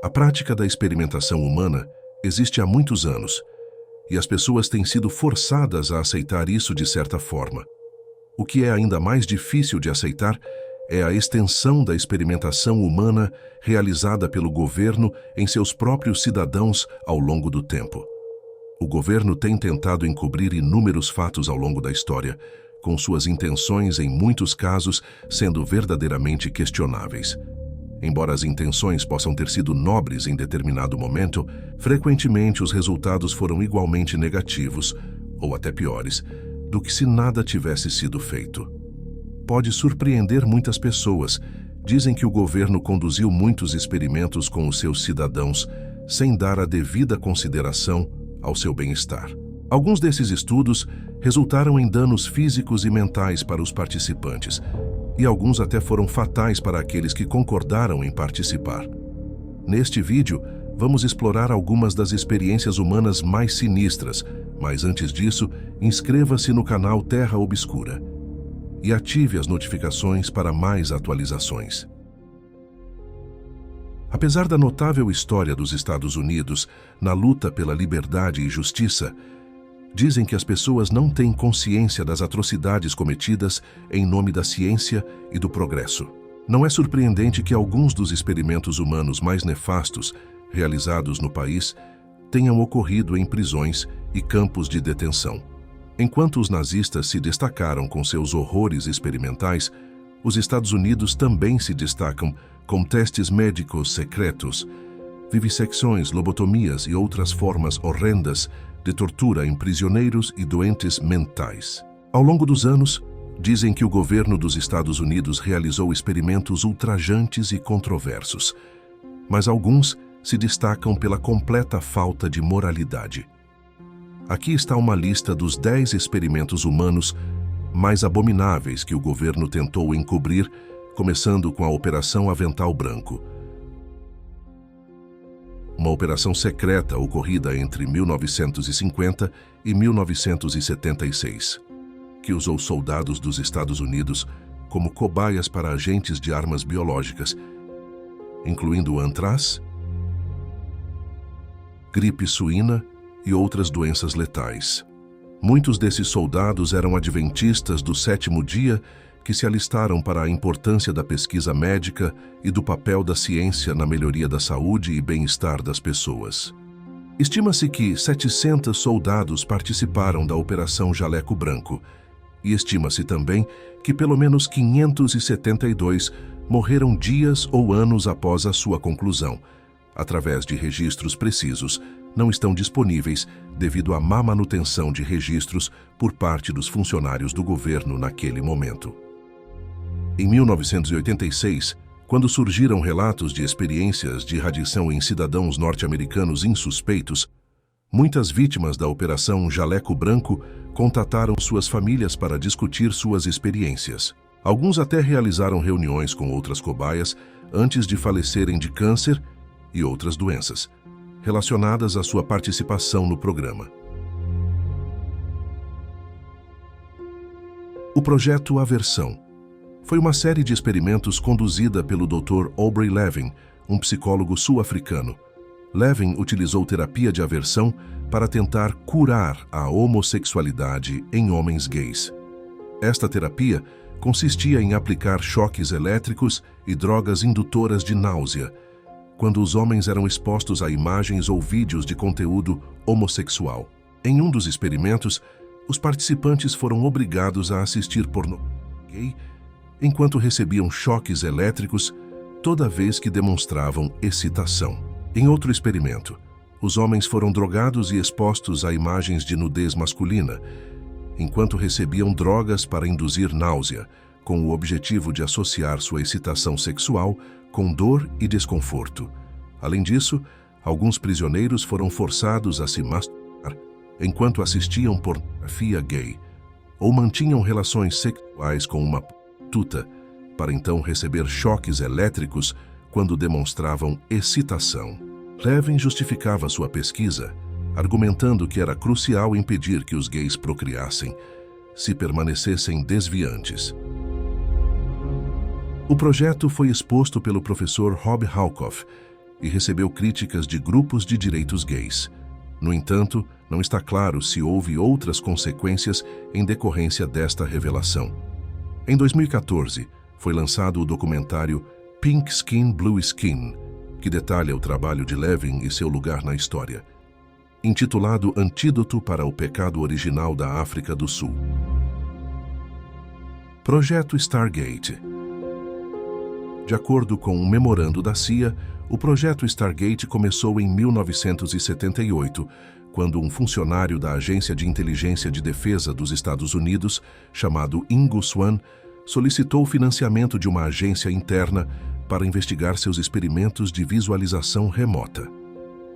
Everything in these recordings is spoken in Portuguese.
A prática da experimentação humana existe há muitos anos, e as pessoas têm sido forçadas a aceitar isso de certa forma. O que é ainda mais difícil de aceitar é a extensão da experimentação humana realizada pelo governo em seus próprios cidadãos ao longo do tempo. O governo tem tentado encobrir inúmeros fatos ao longo da história, com suas intenções, em muitos casos, sendo verdadeiramente questionáveis. Embora as intenções possam ter sido nobres em determinado momento, frequentemente os resultados foram igualmente negativos, ou até piores, do que se nada tivesse sido feito. Pode surpreender muitas pessoas. Dizem que o governo conduziu muitos experimentos com os seus cidadãos, sem dar a devida consideração ao seu bem-estar. Alguns desses estudos resultaram em danos físicos e mentais para os participantes, e alguns até foram fatais para aqueles que concordaram em participar. Neste vídeo, vamos explorar algumas das experiências humanas mais sinistras, mas antes disso, inscreva-se no canal Terra Obscura e ative as notificações para mais atualizações. Apesar da notável história dos Estados Unidos na luta pela liberdade e justiça, dizem que as pessoas não têm consciência das atrocidades cometidas em nome da ciência e do progresso. Não é surpreendente que alguns dos experimentos humanos mais nefastos realizados no país tenham ocorrido em prisões e campos de detenção. Enquanto os nazistas se destacaram com seus horrores experimentais, os Estados Unidos também se destacam com testes médicos secretos, vivissecções, lobotomias e outras formas horrendas de tortura em prisioneiros e doentes mentais. Ao longo dos anos, dizem que o governo dos Estados Unidos realizou experimentos ultrajantes e controversos, mas alguns se destacam pela completa falta de moralidade. Aqui está uma lista dos 10 experimentos humanos mais abomináveis que o governo tentou encobrir, começando com a Operação Avental Branco, uma operação secreta ocorrida entre 1950 e 1976, que usou soldados dos Estados Unidos como cobaias para agentes de armas biológicas, incluindo antraz, gripe suína e outras doenças letais. Muitos desses soldados eram adventistas do sétimo dia que se alistaram para a importância da pesquisa médica e do papel da ciência na melhoria da saúde e bem-estar das pessoas. Estima-se que 700 soldados participaram da Operação Jaleco Branco, e estima-se também que pelo menos 572 morreram dias ou anos após a sua conclusão, através de registros precisos, não estão disponíveis devido à má manutenção de registros por parte dos funcionários do governo naquele momento. Em 1986, quando surgiram relatos de experiências de irradiação em cidadãos norte-americanos insuspeitos, muitas vítimas da Operação Jaleco Branco contataram suas famílias para discutir suas experiências. Alguns até realizaram reuniões com outras cobaias antes de falecerem de câncer e outras doenças, relacionadas à sua participação no programa. O projeto Aversão foi uma série de experimentos conduzida pelo Dr. Aubrey Levin, um psicólogo sul-africano. Levin utilizou terapia de aversão para tentar curar a homossexualidade em homens gays. Esta terapia consistia em aplicar choques elétricos e drogas indutoras de náusea, quando os homens eram expostos a imagens ou vídeos de conteúdo homossexual. Em um dos experimentos, os participantes foram obrigados a assistir pornô gay enquanto recebiam choques elétricos toda vez que demonstravam excitação. Em outro experimento, os homens foram drogados e expostos a imagens de nudez masculina, enquanto recebiam drogas para induzir náusea, com o objetivo de associar sua excitação sexual com dor e desconforto. Além disso, alguns prisioneiros foram forçados a se masturbar enquanto assistiam pornografia gay, ou mantinham relações sexuais com uma prostituta, para então receber choques elétricos quando demonstravam excitação. Levin justificava sua pesquisa, argumentando que era crucial impedir que os gays procriassem, se permanecessem desviantes. O projeto foi exposto pelo professor Rob Halkoff e recebeu críticas de grupos de direitos gays. No entanto, não está claro se houve outras consequências em decorrência desta revelação. Em 2014, foi lançado o documentário Pink Skin, Blue Skin, que detalha o trabalho de Levin e seu lugar na história, intitulado Antídoto para o Pecado Original da África do Sul. Projeto Stargate. De acordo com um memorando da CIA, o projeto Stargate começou em 1978, quando um funcionário da Agência de Inteligência de Defesa dos Estados Unidos, chamado Ingo Swann, solicitou financiamento de uma agência interna para investigar seus experimentos de visualização remota.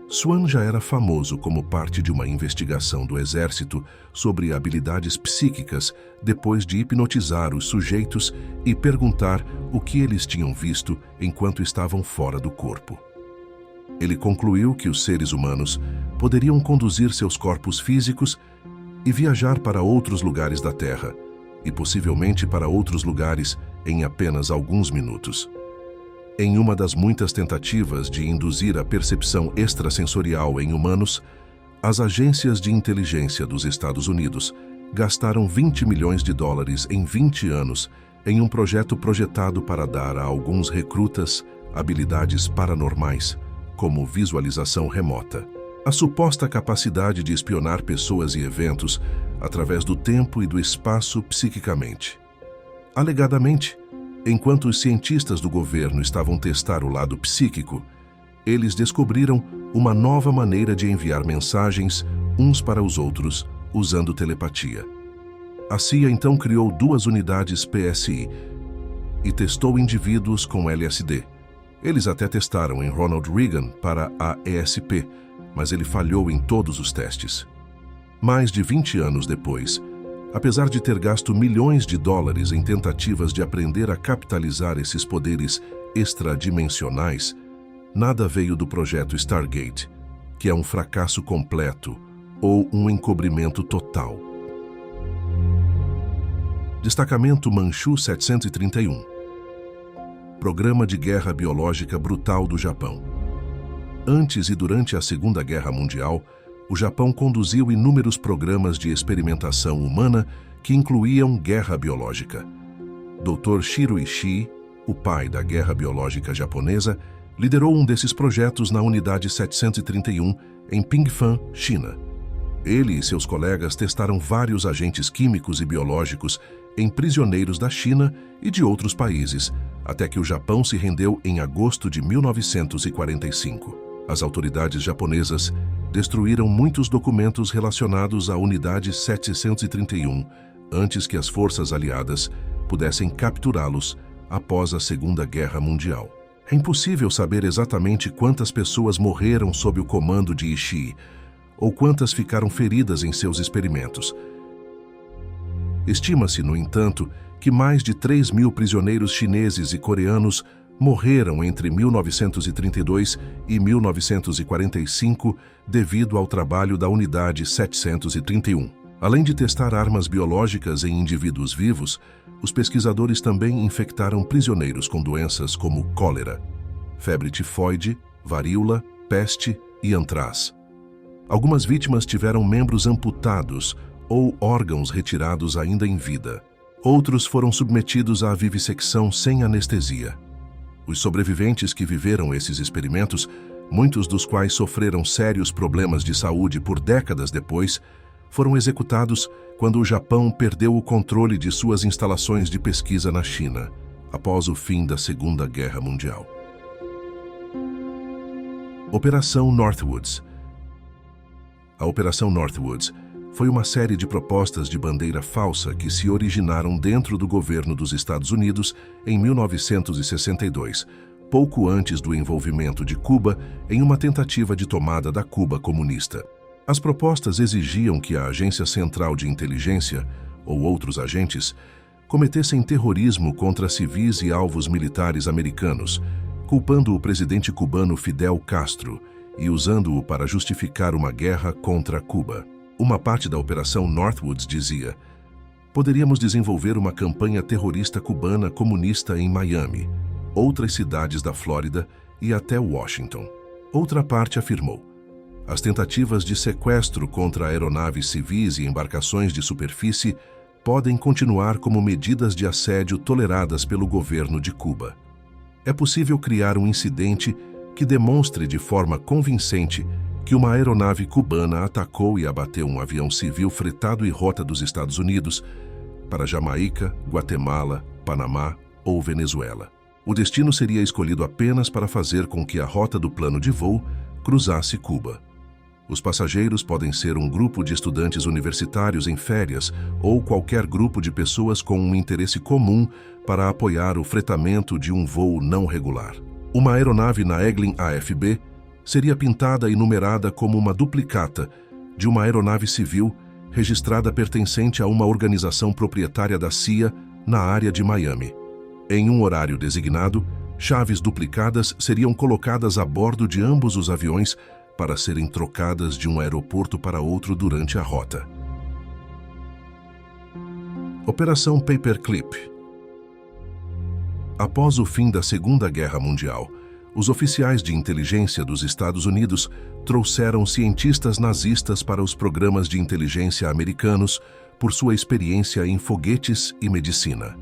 Swann já era famoso como parte de uma investigação do Exército sobre habilidades psíquicas depois de hipnotizar os sujeitos e perguntar o que eles tinham visto enquanto estavam fora do corpo. Ele concluiu que os seres humanos poderiam conduzir seus corpos físicos e viajar para outros lugares da Terra, e possivelmente para outros lugares em apenas alguns minutos. Em uma das muitas tentativas de induzir a percepção extrasensorial em humanos, as agências de inteligência dos Estados Unidos gastaram $20 milhões em 20 anos em um projeto projetado para dar a alguns recrutas habilidades paranormais, como visualização remota. A suposta capacidade de espionar pessoas e eventos através do tempo e do espaço psiquicamente. Alegadamente, enquanto os cientistas do governo estavam a testar o lado psíquico, eles descobriram uma nova maneira de enviar mensagens uns para os outros, usando telepatia. A CIA então criou 2 unidades PSI e testou indivíduos com LSD. Eles até testaram em Ronald Reagan para a ESP, mas ele falhou em todos os testes. Mais de 20 anos depois, apesar de ter gasto milhões de dólares em tentativas de aprender a capitalizar esses poderes extradimensionais, nada veio do projeto Stargate, que é um fracasso completo ou um encobrimento total. Destacamento Manchu 731. Programa de Guerra Biológica Brutal do Japão. Antes e durante a Segunda Guerra Mundial, o Japão conduziu inúmeros programas de experimentação humana que incluíam guerra biológica. Dr. Shiro Ishii, o pai da guerra biológica japonesa, liderou um desses projetos na Unidade 731, em Pingfan, China. Ele e seus colegas testaram vários agentes químicos e biológicos em prisioneiros da China e de outros países, até que o Japão se rendeu em agosto de 1945. As autoridades japonesas destruíram muitos documentos relacionados à Unidade 731 antes que as forças aliadas pudessem capturá-los após a Segunda Guerra Mundial. É impossível saber exatamente quantas pessoas morreram sob o comando de Ishii ou quantas ficaram feridas em seus experimentos. Estima-se, no entanto, que mais de 3.000 prisioneiros chineses e coreanos morreram entre 1932 e 1945 devido ao trabalho da Unidade 731. Além de testar armas biológicas em indivíduos vivos, os pesquisadores também infectaram prisioneiros com doenças como cólera, febre tifoide, varíola, peste e antraz. Algumas vítimas tiveram membros amputados ou órgãos retirados ainda em vida. Outros foram submetidos à vivissecção sem anestesia. Os sobreviventes que viveram esses experimentos, muitos dos quais sofreram sérios problemas de saúde por décadas depois, foram executados quando o Japão perdeu o controle de suas instalações de pesquisa na China, após o fim da Segunda Guerra Mundial. Operação Northwoods. A Operação Northwoods foi uma série de propostas de bandeira falsa que se originaram dentro do governo dos Estados Unidos em 1962, pouco antes do envolvimento de Cuba em uma tentativa de tomada da Cuba comunista. As propostas exigiam que a Agência Central de Inteligência, ou outros agentes, cometessem terrorismo contra civis e alvos militares americanos, culpando o presidente cubano Fidel Castro e usando-o para justificar uma guerra contra Cuba. Uma parte da Operação Northwoods dizia: poderíamos desenvolver uma campanha terrorista cubana comunista em Miami, outras cidades da Flórida e até Washington. Outra parte afirmou: as tentativas de sequestro contra aeronaves civis e embarcações de superfície podem continuar como medidas de assédio toleradas pelo governo de Cuba. É possível criar um incidente que demonstre de forma convincente que uma aeronave cubana atacou e abateu um avião civil fretado em rota dos Estados Unidos para Jamaica, Guatemala, Panamá ou Venezuela. O destino seria escolhido apenas para fazer com que a rota do plano de voo cruzasse Cuba. Os passageiros podem ser um grupo de estudantes universitários em férias ou qualquer grupo de pessoas com um interesse comum para apoiar o fretamento de um voo não regular. Uma aeronave na Eglin AFB seria pintada e numerada como uma duplicata de uma aeronave civil registrada pertencente a uma organização proprietária da CIA na área de Miami. Em um horário designado, chaves duplicadas seriam colocadas a bordo de ambos os aviões para serem trocadas de um aeroporto para outro durante a rota. Operação Paperclip. Após o fim da Segunda Guerra Mundial, os oficiais de inteligência dos Estados Unidos trouxeram cientistas nazistas para os programas de inteligência americanos por sua experiência em foguetes e medicina.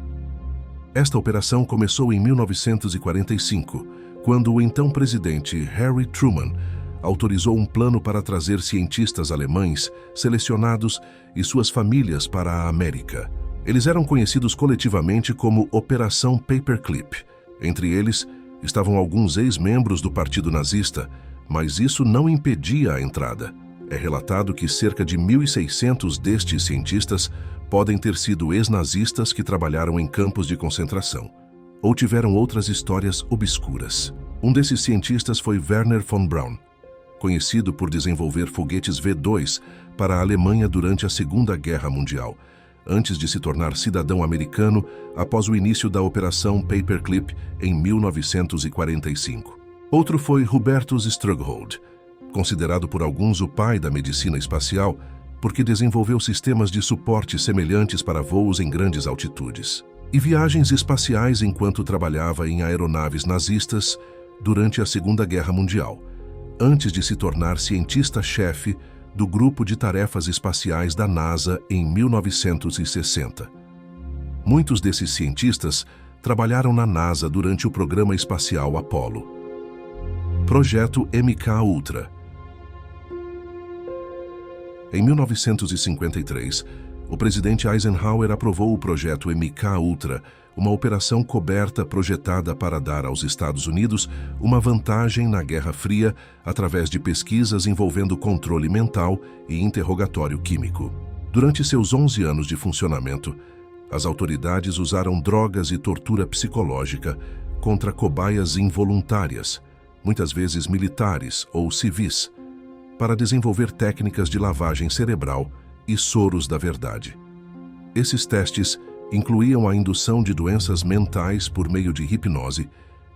Esta operação começou em 1945, quando o então presidente Harry Truman autorizou um plano para trazer cientistas alemães selecionados e suas famílias para a América. Eles eram conhecidos coletivamente como Operação Paperclip. Entre eles estavam alguns ex-membros do Partido Nazista, mas isso não impedia a entrada. É relatado que cerca de 1.600 destes cientistas podem ter sido ex-nazistas que trabalharam em campos de concentração, ou tiveram outras histórias obscuras. Um desses cientistas foi Wernher von Braun, conhecido por desenvolver foguetes V-2 para a Alemanha durante a Segunda Guerra Mundial, antes de se tornar cidadão americano após o início da Operação Paperclip em 1945. Outro foi Hubertus Strughold, considerado por alguns o pai da medicina espacial, porque desenvolveu sistemas de suporte semelhantes para voos em grandes altitudes e viagens espaciais enquanto trabalhava em aeronaves nazistas durante a Segunda Guerra Mundial, antes de se tornar cientista-chefe do Grupo de Tarefas Espaciais da NASA em 1960. Muitos desses cientistas trabalharam na NASA durante o programa espacial Apollo. Projeto MK-Ultra. Em 1953, o presidente Eisenhower aprovou o projeto MK-Ultra, uma operação coberta projetada para dar aos Estados Unidos uma vantagem na Guerra Fria através de pesquisas envolvendo controle mental e interrogatório químico. Durante seus 11 anos de funcionamento, as autoridades usaram drogas e tortura psicológica contra cobaias involuntárias, muitas vezes militares ou civis, para desenvolver técnicas de lavagem cerebral e soros da verdade. Esses testes incluíam a indução de doenças mentais por meio de hipnose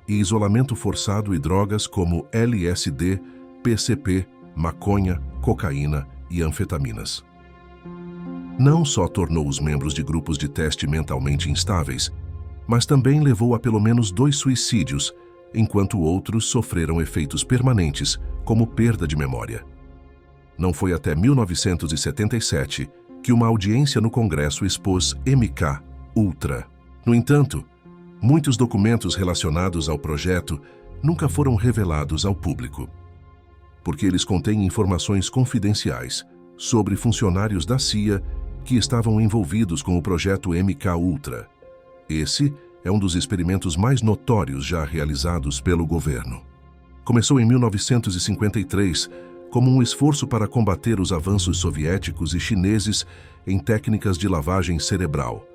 e isolamento forçado e drogas como LSD, PCP, maconha, cocaína e anfetaminas. Não só tornou os membros de grupos de teste mentalmente instáveis, mas também levou a pelo menos 2 suicídios, enquanto outros sofreram efeitos permanentes, como perda de memória. Não foi até 1977 que uma audiência no Congresso expôs MK-Ultra. No entanto, muitos documentos relacionados ao projeto nunca foram revelados ao público, porque eles contêm informações confidenciais sobre funcionários da CIA que estavam envolvidos com o projeto MK-Ultra. Esse é um dos experimentos mais notórios já realizados pelo governo. Começou em 1953 como um esforço para combater os avanços soviéticos e chineses em técnicas de lavagem cerebral,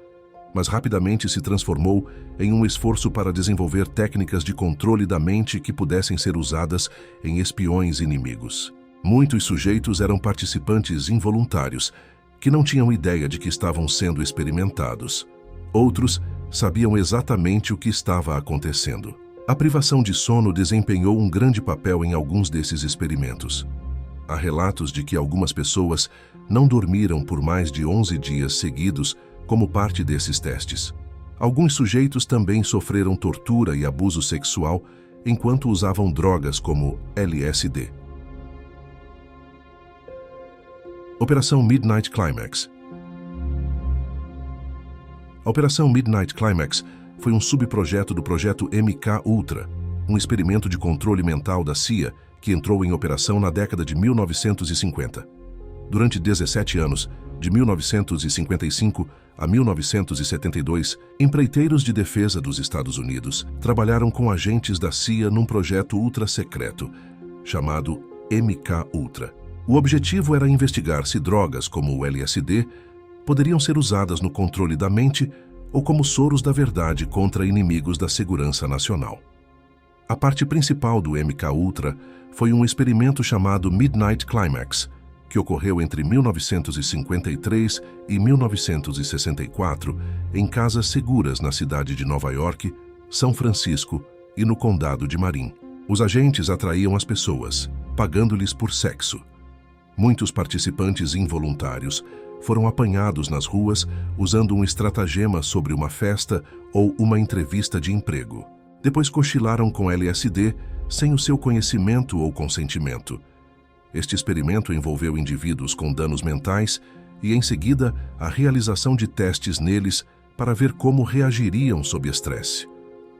mas rapidamente se transformou em um esforço para desenvolver técnicas de controle da mente que pudessem ser usadas em espiões inimigos. Muitos sujeitos eram participantes involuntários, que não tinham ideia de que estavam sendo experimentados. Outros sabiam exatamente o que estava acontecendo. A privação de sono desempenhou um grande papel em alguns desses experimentos. Há relatos de que algumas pessoas não dormiram por mais de 11 dias seguidos como parte desses testes. Alguns sujeitos também sofreram tortura e abuso sexual enquanto usavam drogas como LSD. Operação Midnight Climax. A Operação Midnight Climax foi um subprojeto do projeto MK-Ultra, um experimento de controle mental da CIA que entrou em operação na década de 1950. Durante 17 anos, de 1955 a 1972, empreiteiros de defesa dos Estados Unidos trabalharam com agentes da CIA num projeto ultra-secreto, chamado MK-Ultra. O objetivo era investigar se drogas como o LSD poderiam ser usadas no controle da mente ou como soros da verdade contra inimigos da segurança nacional. A parte principal do MK-Ultra foi um experimento chamado Midnight Climax, que ocorreu entre 1953 e 1964 em casas seguras na cidade de Nova York, São Francisco e no condado de Marin. Os agentes atraíam as pessoas, pagando-lhes por sexo. Muitos participantes involuntários foram apanhados nas ruas usando um estratagema sobre uma festa ou uma entrevista de emprego. Depois cochilaram com LSD sem o seu conhecimento ou consentimento. Este experimento envolveu indivíduos com danos mentais e, em seguida, a realização de testes neles para ver como reagiriam sob estresse.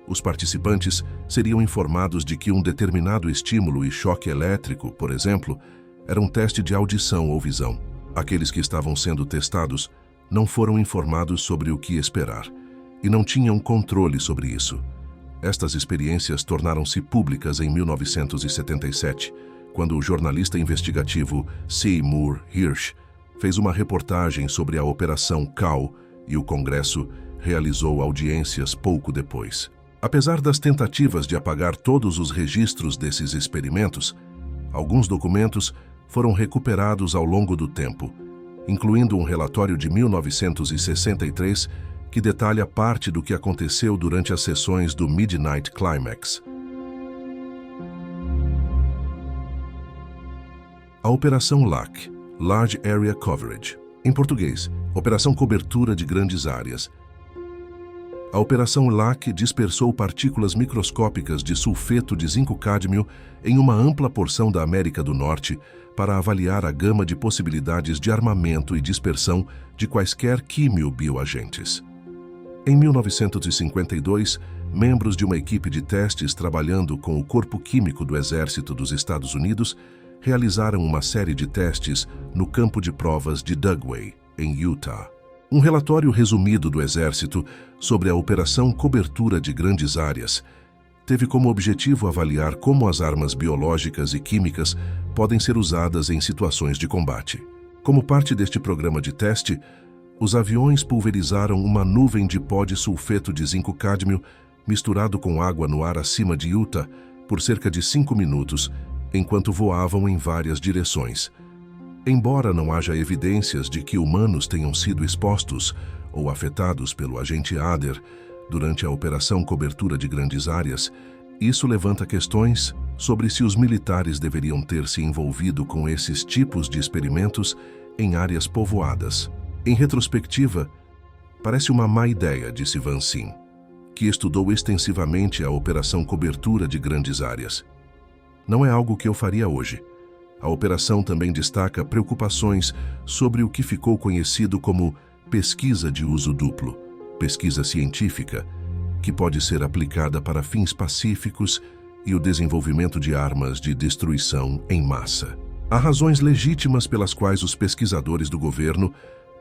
Os participantes seriam informados de que um determinado estímulo e choque elétrico, por exemplo, era um teste de audição ou visão. Aqueles que estavam sendo testados não foram informados sobre o que esperar e não tinham controle sobre isso. Estas experiências tornaram-se públicas em 1977, quando o jornalista investigativo Seymour Hersh fez uma reportagem sobre a Operação Cal e o Congresso realizou audiências pouco depois. Apesar das tentativas de apagar todos os registros desses experimentos, alguns documentos foram recuperados ao longo do tempo, incluindo um relatório de 1963 que detalha parte do que aconteceu durante as sessões do Midnight Climax. A Operação LAC, Large Area Coverage. Em português, Operação Cobertura de Grandes Áreas. A Operação LAC dispersou partículas microscópicas de sulfeto de zinco-cádmio em uma ampla porção da América do Norte para avaliar a gama de possibilidades de armamento e dispersão de quaisquer quimio-bioagentes. Em 1952, membros de uma equipe de testes trabalhando com o Corpo Químico do Exército dos Estados Unidos realizaram uma série de testes no campo de provas de Dugway, em Utah. Um relatório resumido do Exército sobre a Operação Cobertura de Grandes Áreas teve como objetivo avaliar como as armas biológicas e químicas podem ser usadas em situações de combate. Como parte deste programa de teste, os aviões pulverizaram uma nuvem de pó de sulfeto de zinco-cádmio misturado com água no ar acima de Utah por cerca de 5 minutos, enquanto voavam em várias direções. Embora não haja evidências de que humanos tenham sido expostos ou afetados pelo agente Ader durante a Operação Cobertura de Grandes Áreas, isso levanta questões sobre se os militares deveriam ter se envolvido com esses tipos de experimentos em áreas povoadas. Em retrospectiva, parece uma má ideia, disse Van Sim, que estudou extensivamente a Operação Cobertura de Grandes Áreas. Não é algo que eu faria hoje. A operação também destaca preocupações sobre o que ficou conhecido como pesquisa de uso duplo, pesquisa científica, que pode ser aplicada para fins pacíficos e o desenvolvimento de armas de destruição em massa. Há razões legítimas pelas quais os pesquisadores do governo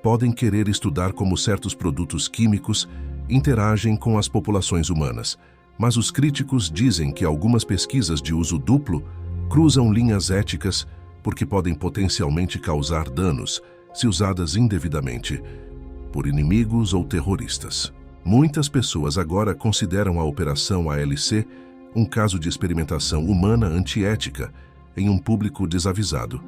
podem querer estudar como certos produtos químicos interagem com as populações humanas, mas os críticos dizem que algumas pesquisas de uso duplo cruzam linhas éticas porque podem potencialmente causar danos se usadas indevidamente por inimigos ou terroristas. Muitas pessoas agora consideram a Operação ALC um caso de experimentação humana antiética em um público desavisado,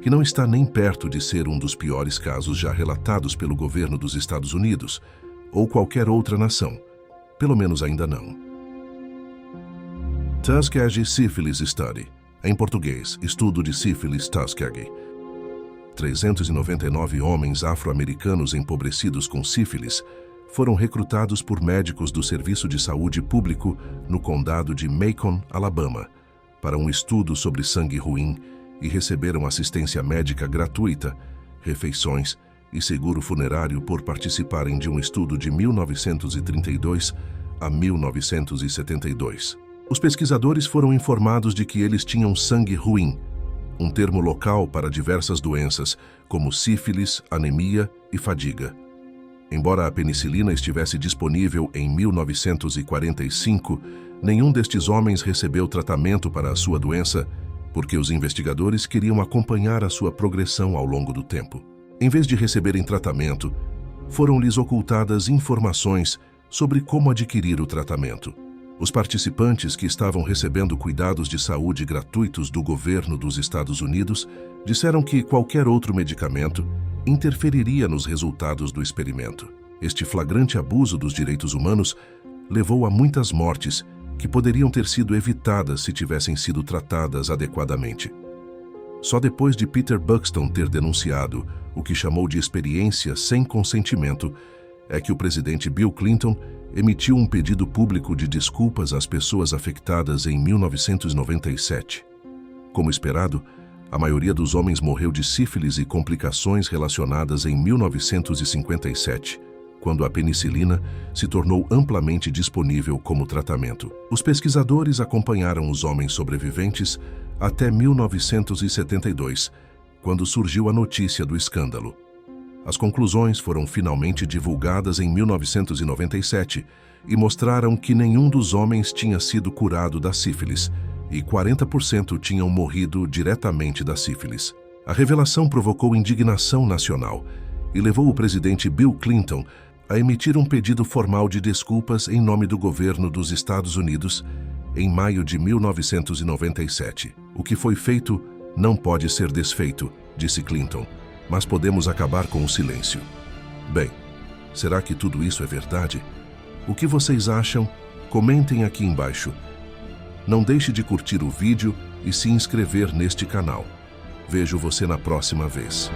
que não está nem perto de ser um dos piores casos já relatados pelo governo dos Estados Unidos ou qualquer outra nação, pelo menos ainda não. Tuskegee Syphilis Study, em português, Estudo de Sífilis Tuskegee. 399 homens afro-americanos empobrecidos com sífilis foram recrutados por médicos do Serviço de Saúde Público no condado de Macon, Alabama, para um estudo sobre sangue ruim e receberam assistência médica gratuita, refeições e seguro funerário por participarem de um estudo de 1932 a 1972. Os pesquisadores foram informados de que eles tinham sangue ruim, um termo local para diversas doenças, como sífilis, anemia e fadiga. Embora a penicilina estivesse disponível em 1945, nenhum destes homens recebeu tratamento para a sua doença, porque os investigadores queriam acompanhar a sua progressão ao longo do tempo. Em vez de receberem tratamento, foram-lhes ocultadas informações sobre como adquirir o tratamento. Os participantes que estavam recebendo cuidados de saúde gratuitos do governo dos Estados Unidos disseram que qualquer outro medicamento interferiria nos resultados do experimento. Este flagrante abuso dos direitos humanos levou a muitas mortes que poderiam ter sido evitadas se tivessem sido tratadas adequadamente. Só depois de Peter Buxton ter denunciado o que chamou de experiência sem consentimento é que o presidente Bill Clinton emitiu um pedido público de desculpas às pessoas afetadas em 1997. Como esperado, a maioria dos homens morreu de sífilis e complicações relacionadas em 1957, quando a penicilina se tornou amplamente disponível como tratamento. Os pesquisadores acompanharam os homens sobreviventes até 1972, quando surgiu a notícia do escândalo. As conclusões foram finalmente divulgadas em 1997 e mostraram que nenhum dos homens tinha sido curado da sífilis e 40% tinham morrido diretamente da sífilis. A revelação provocou indignação nacional e levou o presidente Bill Clinton a emitir um pedido formal de desculpas em nome do governo dos Estados Unidos em maio de 1997. O que foi feito não pode ser desfeito, disse Clinton, mas podemos acabar com o silêncio. Bem, será que tudo isso é verdade? O que vocês acham? Comentem aqui embaixo. Não deixe de curtir o vídeo e se inscrever neste canal. Vejo você na próxima vez.